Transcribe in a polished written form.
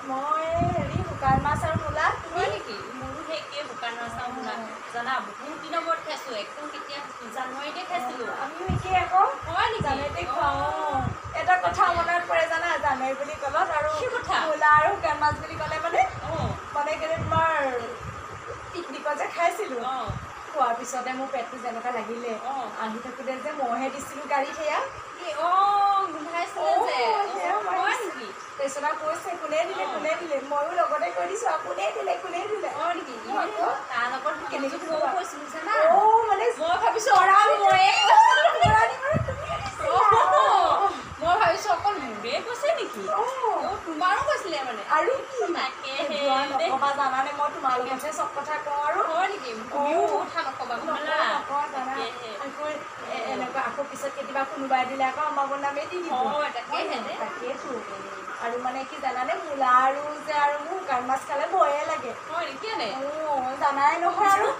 মই হেৰি শুকান মাছ আৰু মূলা। হয় নেকি? মোৰো সেই একে শুকান মাছ আৰু মূলা। জানা বহুত দিনৰ মূৰত খাইছোঁ। একদম কেতিয়া খাইছিলোঁ? জানুৱাৰীতে খাইছিলোঁ। আমিও একেই আকৌ। হয় নেকি? জানুৱাৰীতে খাওঁ। এটা কথা মনত পৰে জানা, জানুৱাৰী বুলি ক'লত আৰু মূলা আৰু শুকান মাছ বুলি ক'লে মানে কেলে তোমাৰ পিকনিকত যে খাইছিলোঁ। খোৱাৰ পিছতে মোৰ পেটটো যেনেকুৱা লাগিলে, আহি থাকোঁতে যে মইহে দিছিলোঁ গাড়ীত সেয়া। গোন্ধাইছিলে যে। হয় নেকি? তাৰপিছত আৰু কৈছে কোনে দিলে কোনে দিলে, ময়ো লগতে কৈ দিছোঁ আৰু কোনে দিলে কোনে দিলে। হয় নেকি? তাৰ লগত কেনেকৈ ময়ো কৈছিলোঁ জানা। মানে মই ভাবিছোঁ অকল মোৰে কৈছে নেকি? তোমাৰো কৈছিলে মানে। আৰু কি নক'বা জানানে, মই তোমাৰ লগতহে চব কথা কওঁ আৰু। হয় নেকি? তুমিও কথা নক'বা নকওঁ জানা। আকৌ এনেকুৱা আকৌ পিছত কেতিয়াবা কোনোবাই দিলে আকৌ আমাৰ বনামেই দি দিব। তাকেইতো। আৰু মানে কি জানানে, মূলা আৰু যে আৰু মোৰ শুকান মাছ খালে ভয়ে লাগে। হয় নেকি? জানাই নহয় আৰু।